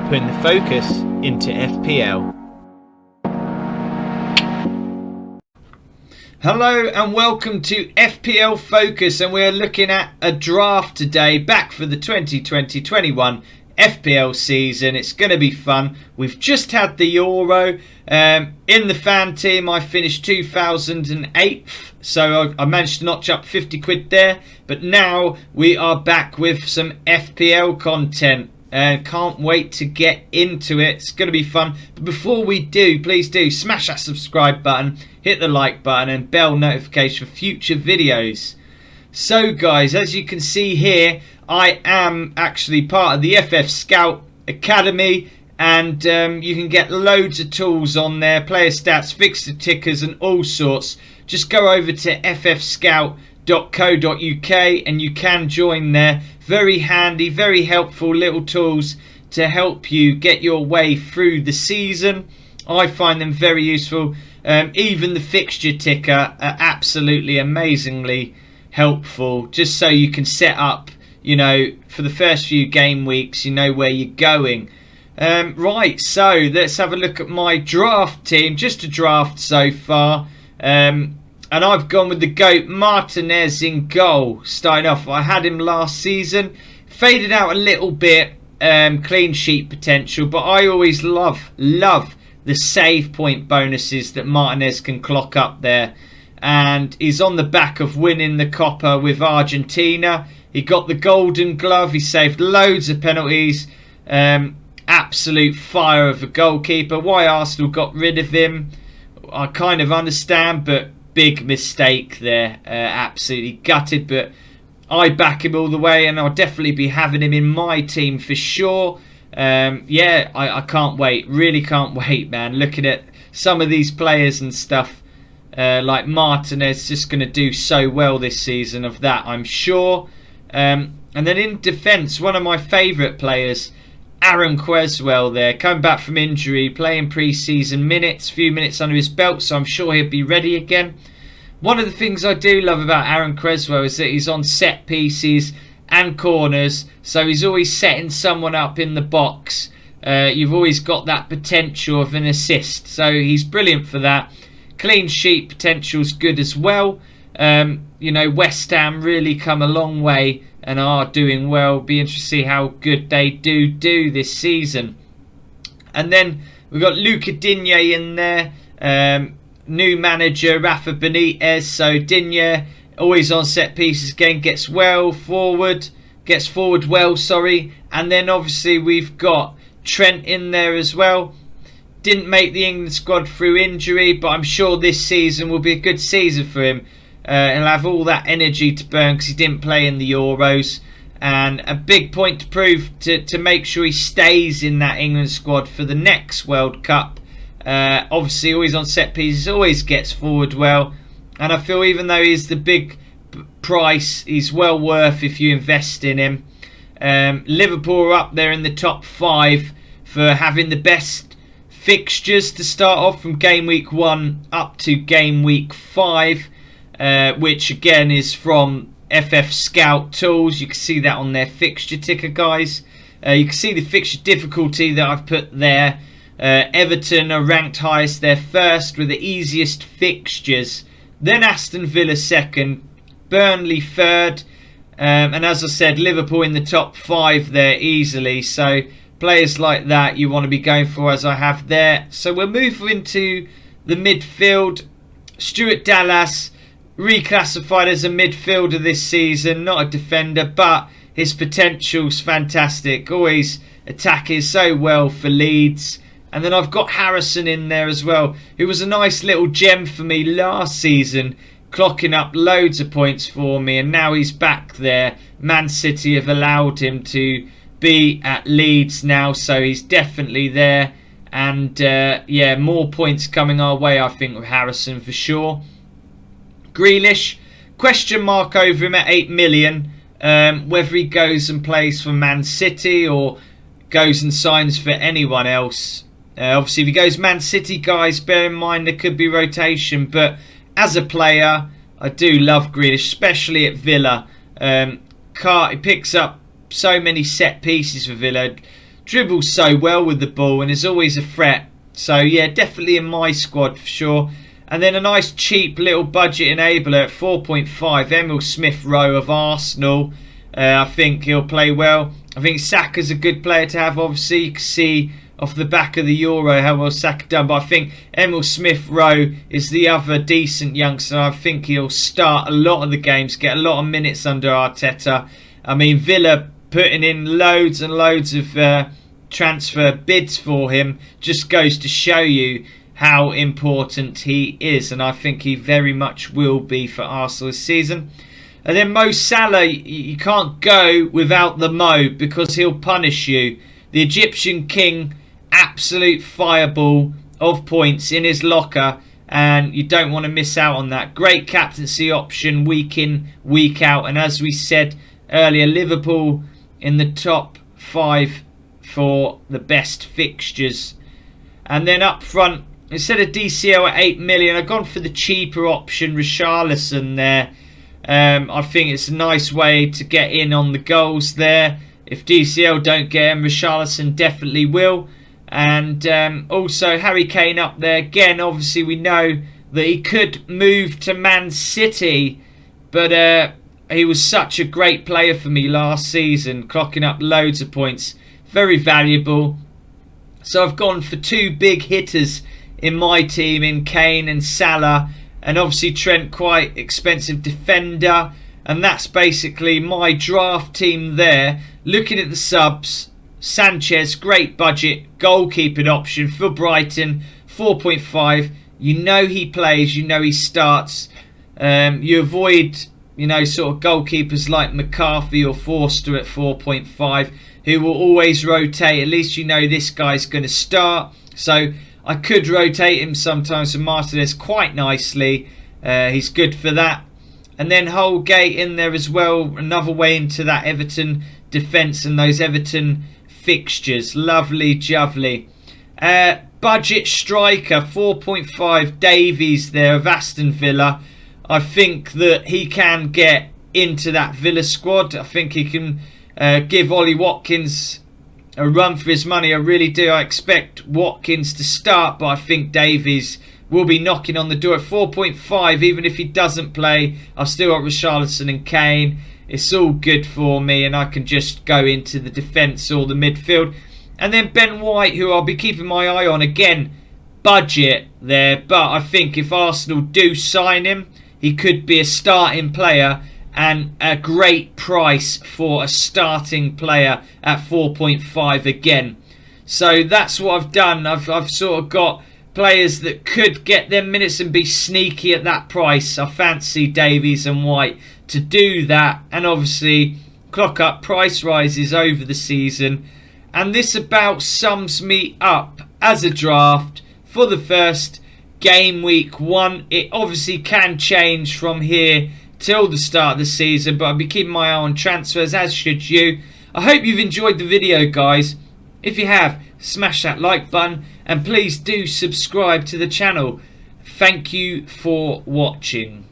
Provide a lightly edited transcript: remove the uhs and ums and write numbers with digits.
putting the focus into FPL. Hello and welcome to FPL Focus, and we're looking at a draft today, back for the 2020-21 FPL season. It's going to be fun. We've just had the Euro. In the fan team I finished 2008th, so I managed to notch up 50 quid there. But now we are back with some FPL content. Can't wait to get into it. It's going to be fun. But before we do, please do smash that subscribe button, hit the like button and bell notification for future videos. So guys, as you can see here, I am actually part of the FF Scout Academy, and you can get loads of tools on there, player stats, fixture tickers and all sorts. Just go over to ffscout.co.uk and you can join there. Very handy, very helpful little tools to help you get your way through the season. I find them very useful. Even the fixture ticker are absolutely amazingly helpful, just so you can set up, you know, for the first few game weeks, you know where you're going. Right, so let's have a look at my draft team. Just a draft so far. And I've gone with the GOAT Martinez in goal. Starting off, I had him last season. Faded out a little bit, clean sheet potential. But I always love the save point bonuses that Martinez can clock up there. And he's on the back of winning the Copa with Argentina. He got the golden glove. He saved loads of penalties. Absolute fire of a goalkeeper. Why Arsenal got rid of him, I kind of understand, but big mistake there. Absolutely gutted, but I back him all the way, and I'll definitely be having him in my team for sure. Yeah, I can't wait. Really can't wait, man. Looking at some of these players and stuff, like Martinez, just going to do so well this season, of that I'm sure. And then in defence, one of my favourite players, Aaron Queswell there, coming back from injury, playing pre-season minutes, few minutes under his belt, so I'm sure he'll be ready again. One of the things I do love about Aaron Queswell is that he's on set pieces and corners, so he's always setting someone up in the box. You've always got that potential of an assist, so he's brilliant for that. Clean sheet potential's good as well. You know, West Ham really come a long way and are doing well. Be interested to see how good they do this season. And then we've got Luca Digne in there. New manager Rafa Benitez. So Digne always on set pieces again, gets forward well, sorry. And then obviously we've got Trent in there as well. Didn't make the England squad through injury, but I'm sure this season will be a good season for him. He'll have all that energy to burn because he didn't play in the Euros, and a big point to prove to make sure he stays in that England squad for the next World Cup. Obviously always on set pieces, always gets forward well, and I feel even though he's the big price, he's well worth if you invest in him. Liverpool are up there in the top 5 for having the best fixtures to start off from game week 1 up to game week 5. Which again is from FF Scout tools. You can see that on their fixture ticker, guys. You can see the fixture difficulty that I've put there. Everton are ranked highest, they're first with the easiest fixtures, then Aston Villa second, Burnley third, and as I said, Liverpool in the top 5 there easily. So players like that you want to be going for, as I have there. So we'll move into the midfield. Stuart Dallas reclassified as a midfielder this season, not a defender, but his potential's fantastic. Always attacking so well for Leeds. And then I've got Harrison in there as well, who was a nice little gem for me last season, clocking up loads of points for me, and now he's back there. Man City have allowed him to be at Leeds now, so he's definitely there. And yeah, more points coming our way, I think, with Harrison for sure. Grealish, question mark over him at 8 million. Whether he goes and plays for Man City or goes and signs for anyone else. Obviously, if he goes Man City, guys, bear in mind there could be rotation. But as a player, I do love Grealish, especially at Villa. He picks up so many set pieces for Villa. dribbles so well with the ball and is always a threat. So yeah, definitely in my squad for sure. And then a nice cheap little budget enabler at 4.5, Emil Smith-Rowe of Arsenal. I think he'll play well. I think Saka's a good player to have, obviously. You can see off the back of the Euro how well Saka done. But I think Emil Smith-Rowe is the other decent youngster. I think he'll start a lot of the games, get a lot of minutes under Arteta. I mean, Villa putting in loads and loads of transfer bids for him just goes to show you how important he is, and I think he very much will be for Arsenal this season. And then Mo Salah, you can't go without the Mo because he'll punish you. The Egyptian king, absolute fireball of points in his locker, and you don't want to miss out on that. Great captaincy option week in, week out, and as we said earlier, Liverpool in the top 5 for the best fixtures. And then up front, instead of DCL at 8 million, I've gone for the cheaper option, Richarlison there. I think it's a nice way to get in on the goals there. If DCL don't get him, Richarlison definitely will. And also Harry Kane up there. Again, obviously we know that he could move to Man City, but he was such a great player for me last season, clocking up loads of points. Very valuable. So I've gone for 2 big hitters in my team, in Kane and Salah, and obviously Trent, quite expensive defender, and that's basically my draft team there. Looking at the subs, Sanchez, great budget goalkeeping option for Brighton, 4.5. You know he plays, you know he starts. You avoid, you know, sort of goalkeepers like McCarthy or Forster at 4.5, who will always rotate. At least you know this guy's going to start. So I could rotate him sometimes for Martinez quite nicely. He's good for that. And then Holgate in there as well. Another way into that Everton defence and those Everton fixtures. Lovely jubbly. Budget striker, 4.5, Davies there of Aston Villa. I think that he can get into that Villa squad. I think he can give Ollie Watkins a run for his money. I really do. I expect Watkins to start, but I think Davies will be knocking on the door at 4.5. Even if he doesn't play, I've still got Richarlison and Kane. It's all good for me, and I can just go into the defence or the midfield. And then Ben White, who I'll be keeping my eye on. Again, budget there, but I think if Arsenal do sign him, he could be a starting player and a great price for a starting player at 4.5 again. So that's what I've done. I've sort of got players that could get their minutes and be sneaky at that price. I fancy Davies and White to do that, and obviously clock up price rises over the season. And this about sums me up as a draft for the first game week 1. It obviously can change from here till the start of the season, but I'll be keeping my eye on transfers, as should you. I hope you've enjoyed the video, guys. If you have, smash that like button and please do subscribe to the channel. Thank you for watching.